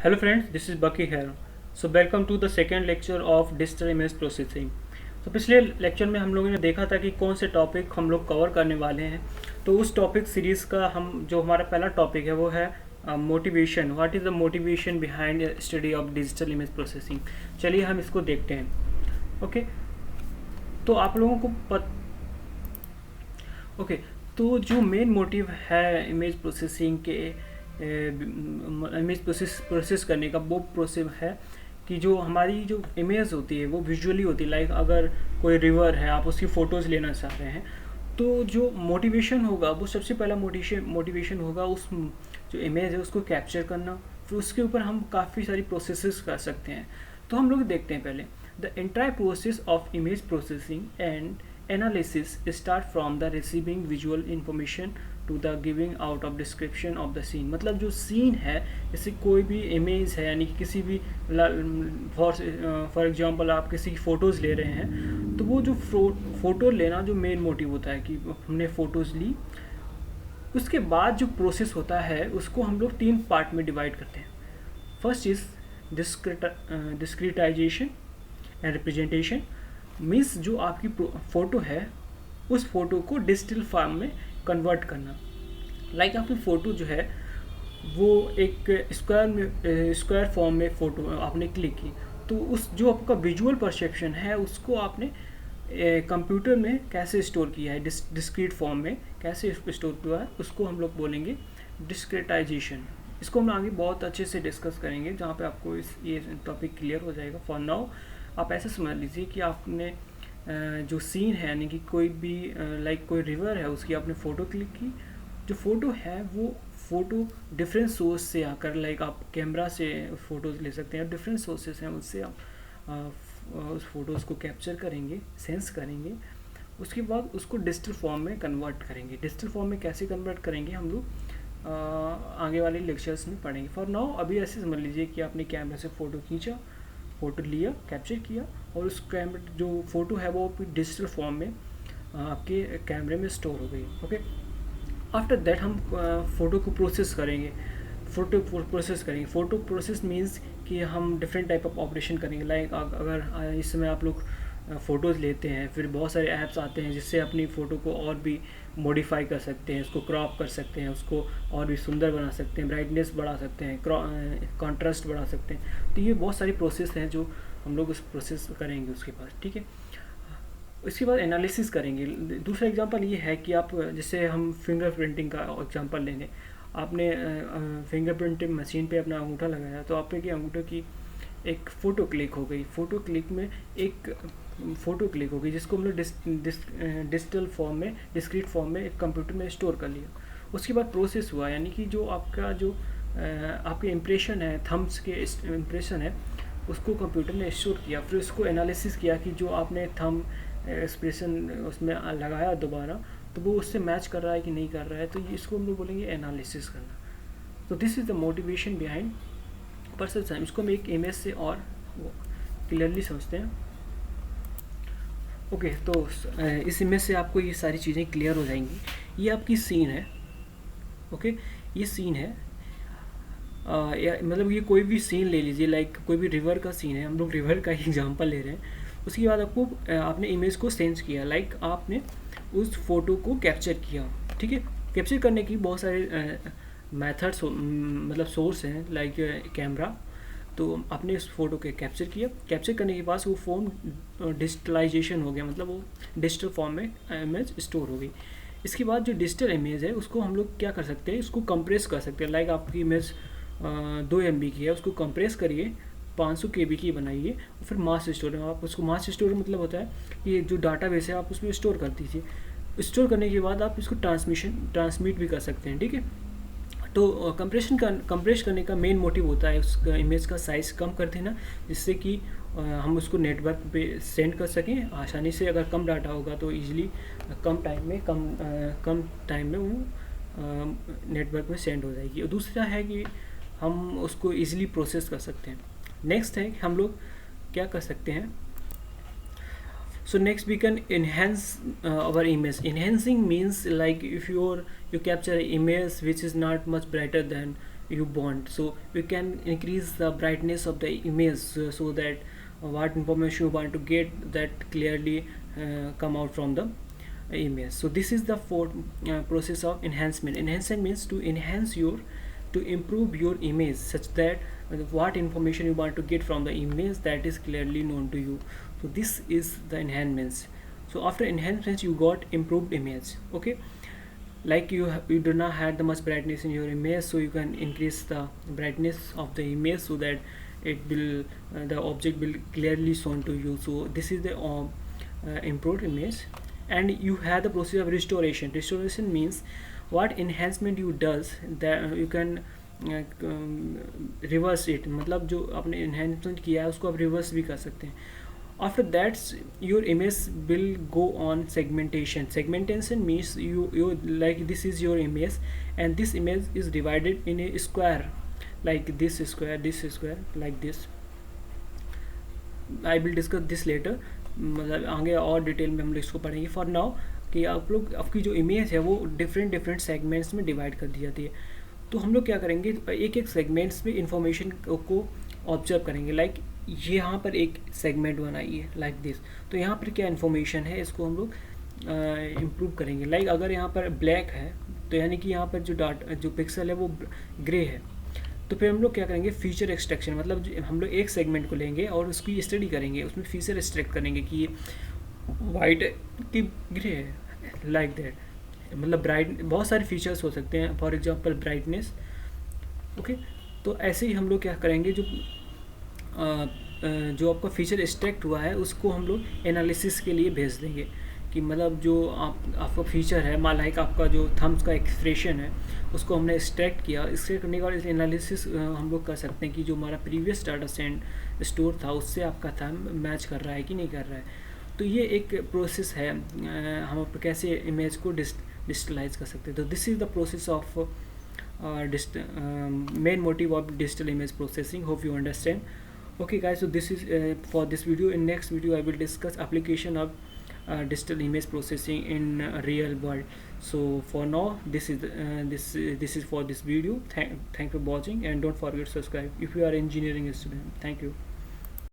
Hello friends, this is Bucky here. So welcome to the second lecture of digital image processing. तो पिछले lecture में हम लोगों ने देखा था कि कौन से टॉपिक हम लोग कवर करने वाले हैं। तो उस टॉपिक सीरीज़ का हमारा पहला टॉपिक है वो है motivation. What is the motivation behind study of digital image processing. चलिए हम इसको देखते हैं। ओके, तो आप लोगों को तो जो मेन मोटिव है इमेज प्रोसेसिंग के इमेज प्रोसेस करने का वो प्रोसेस है कि जो हमारी जो इमेज होती है वो विजुअली होती है। लाइक अगर कोई रिवर है, आप उसकी फ़ोटोज़ लेना चाह रहे हैं, तो जो मोटिवेशन होगा वो सबसे पहला मोटिवेशन होगा उस जो इमेज है उसको कैप्चर करना। फिर उसके ऊपर हम काफ़ी सारी प्रोसेसेस कर सकते हैं। तो हम लोग देखते हैं पहले the entire process of image processing and analysis start from the receiving visual information to the giving out of description of the scene. मतलब जो सीन है, जैसे कोई भी इमेज है, यानी कि किसी भी फॉर एग्जांपल आप किसी की फ़ोटोज़ ले रहे हैं, तो वो जो फ़ोटो लेना जो मेन मोटिव होता है कि हमने फ़ोटोज़ ली। उसके बाद जो प्रोसेस होता है उसको हम लोग 3 पार्ट में डिवाइड करते हैं। First is discretisation and representation. Means जो आपकी फ़ोटो है उस फ़ोटो को डिजिटल फॉर्म में कन्वर्ट करना। लाइक आपकी फ़ोटो जो है वो एक स्क्वायर फॉर्म में फ़ोटो आपने क्लिक की, तो उस जो आपका विजुअल परसेप्शन है उसको आपने कंप्यूटर में कैसे स्टोर किया है, डिस्क्रीट फॉर्म में कैसे स्टोर किया है, उसको हम लोग बोलेंगे डिस्क्रिटाइजेशन। इसको हम आगे बहुत अच्छे से डिस्कस करेंगे, जहाँ पे आपको ये टॉपिक क्लियर हो जाएगा। फॉर नाउ आप ऐसे समझ लीजिए कि आपने जो सीन है, यानी कि कोई भी लाइक कोई रिवर है, उसकी आपने फ़ोटो क्लिक की। जो फ़ोटो है वो फ़ोटो डिफरेंट सोर्स से आकर, लाइक आप कैमरा से फ़ोटोज़ ले सकते हैं, डिफरेंट सोर्सेस हैं, उससे आप उस फ़ोटोज़ को कैप्चर करेंगे, सेंस करेंगे। उसके बाद उसको डिजिटल फॉर्म में कन्वर्ट करेंगे। डिजिटल फॉर्म में कैसे कन्वर्ट करेंगे हम लोग आगे वाले लेक्चर्स में पढ़ेंगे। फॉर नाउ अभी ऐसे समझ लीजिए कि आपने कैमरा से फ़ोटो खींचा, फ़ोटो लिया, कैप्चर किया, और उस कैमरा जो फ़ोटो है वो डिजिटल फॉर्म में आपके कैमरे में स्टोर हो गई। ओके, आफ्टर दैट हम फ़ोटो को प्रोसेस करेंगे। फ़ोटो प्रोसेस मीन्स कि हम डिफरेंट टाइप ऑफ ऑपरेशन करेंगे। लाइक अगर इस समय आप लोग फ़ोटोज़ लेते हैं, फिर बहुत सारे ऐप्स आते हैं जिससे अपनी फ़ोटो को और भी मॉडिफाई कर सकते हैं, उसको क्रॉप कर सकते हैं, उसको और भी सुंदर बना सकते हैं, ब्राइटनेस बढ़ा सकते हैं, कॉन्ट्रास्ट बढ़ा सकते हैं। तो ये बहुत सारी प्रोसेस हैं जो हम लोग उस प्रोसेस करेंगे उसके बाद। ठीक है, इसके बाद एनालिसिस करेंगे। दूसरा एग्जांपल ये है कि आप जैसे हम फिंगरप्रिंटिंग का एग्जांपल लेंगे। आपने फिंगरप्रिंटिंग मशीन पे अपना अंगूठा लगाया, तो आपने कि अंगूठे की एक फ़ोटो क्लिक हो गई। फ़ोटो क्लिक में एक फ़ोटो क्लिक हो गई जिसको हम लोग डिजिटल फॉर्म में, डिस्क्रीट फॉर्म में एक कंप्यूटर में स्टोर कर लिया। उसके बाद प्रोसेस हुआ, यानी कि जो आपका जो आपके इम्प्रेशन है, थम्स के इम्प्रेशन है, उसको कंप्यूटर ने स्टोर किया। फिर उसको एनालिसिस किया कि जो आपने थम एक्सप्रेशन उसमें लगाया दोबारा, तो वो उससे मैच कर रहा है कि नहीं कर रहा है। तो इसको हम लोग बोलेंगे एनालिसिस करना। तो this is the motivation behind perception. इसको हम एक इमेज से और क्लियरली समझते हैं। ओके, तो इस इमेज से आपको ये सारी चीज़ें क्लियर हो जाएंगी। ये आपकी सीन है। ओके, ये सीन है, मतलब ये कोई भी सीन ले लीजिए, लाइक कोई भी रिवर का सीन है, हम लोग रिवर का ही एग्जांपल ले रहे हैं। उसके बाद आपने इमेज को सेंस किया, लाइक आपने उस फोटो को कैप्चर किया। ठीक है, कैप्चर करने की बहुत सारे मेथड्स मतलब सोर्स हैं, लाइक कैमरा। तो आपने उस फोटो के कैप्चर किया, कैप्चर करने के बाद वो फॉर्म डिजिटलाइजेशन हो गया, मतलब वो डिजिटल फॉर्म में इमेज स्टोर हो गई। इसके बाद जो डिजिटल इमेज है उसको हम लोग क्या कर सकते हैं, इसको कंप्रेस कर सकते हैं। लाइक आपकी इमेज 2 MB की है, उसको कंप्रेस करिए, 500 KB की बनाइए, और फिर मास स्टोर। आप उसको मास स्टोर मतलब होता है कि जो डाटाबेस है आप उसमें स्टोर कर दीजिए। स्टोर करने के बाद आप इसको ट्रांसमिट भी कर सकते हैं। ठीक है, तो कंप्रेस करने का मेन मोटिव होता है उस इमेज का साइज़ कम कर देना, जिससे कि हम उसको नेटवर्क पे सेंड कर सकें आसानी से। अगर कम डाटा होगा तो ईजिली कम टाइम में वो नेटवर्क में सेंड हो जाएगी। और दूसरा है कि हम उसको ईजिली प्रोसेस कर सकते हैं। नेक्स्ट है कि हम लोग क्या कर सकते हैं। So next we can enhance our image. Enhancing means like if you capture an image which is not much brighter than you want. So you can increase the brightness of the image, so that what information you want to get, that clearly come out from the image. So this is the fourth process of enhancement. Enhancement means to enhance your, to improve your image such that what information you want to get from the image, that is clearly known to you. So this is the enhancements. So after enhancements you got improved image. Okay, like you do not have the much brightness in your image, so you can increase the brightness of the image so that it will the object will clearly shown to you. So this is the improved image. And you have the process of restoration. Restoration means what enhancement you does, that you can reverse it, मतलब जो आपने enhancement किया है उसको आप reverse भी कर सकते हैं. After that your image will go on segmentation. Segmentation means you like this is your image, and this image is divided in a square, like this square like this. I will discuss this later, मतलब आगे और detail में हम लोग इसको पढ़ेंगे. For now कि आप लोग आपकी जो इमेज है वो डिफरेंट सेगमेंट्स में डिवाइड कर दी जाती है. तो हम लोग क्या करेंगे, एक एक सेगमेंट्स में इंफॉर्मेशन को ऑब्जर्व करेंगे. लाइक ये यहाँ पर एक सेगमेंट बनाई है लाइक दिस, तो यहाँ पर क्या इन्फॉर्मेशन है इसको हम लोग इम्प्रूव करेंगे. लाइक अगर यहाँ पर ब्लैक है तो यानी कि यहाँ पर जो डाटा जो पिक्सल है वो ग्रे है, तो फिर हम लोग क्या करेंगे, फीचर एक्सट्रैक्शन, मतलब हम लोग एक सेगमेंट को लेंगे और उसकी स्टडी करेंगे, उसमें फीचर एक्सट्रैक्ट करेंगे कि ये वाइट है कि ग्रे है, लाइक दैट. मतलब ब्राइट बहुत सारे फीचर्स हो सकते हैं, फॉर एग्जांपल ब्राइटनेस. ओके, तो ऐसे ही हम लोग क्या करेंगे, जो आपका फीचर एक्सट्रैक्ट हुआ है उसको हम लोग एनालिसिस के लिए भेज देंगे. कि मतलब जो आपका फीचर है, मान लाइक आपका जो थम्स का एक्सप्रेशन है उसको हमने एक्सट्रैक्ट किया. एक्सट्रैक्ट करने के बाद एनालिसिस हम लोग कर सकते हैं कि जो हमारा प्रीवियस डाटा सेंड स्टोर था उससे आपका थम मैच कर रहा है कि नहीं कर रहा है. तो ये एक प्रोसेस है, हम कैसे इमेज को डिजिटलाइज कर सकते हैं. तो this is the process of main motive of digital image processing. Hope you understand. Okay guys, so this is for this video. In next video I will discuss application of digital image processing in real world. So for now this is this is for this video. Thank you for watching, and don't forget to subscribe if you are engineering student. Thank you.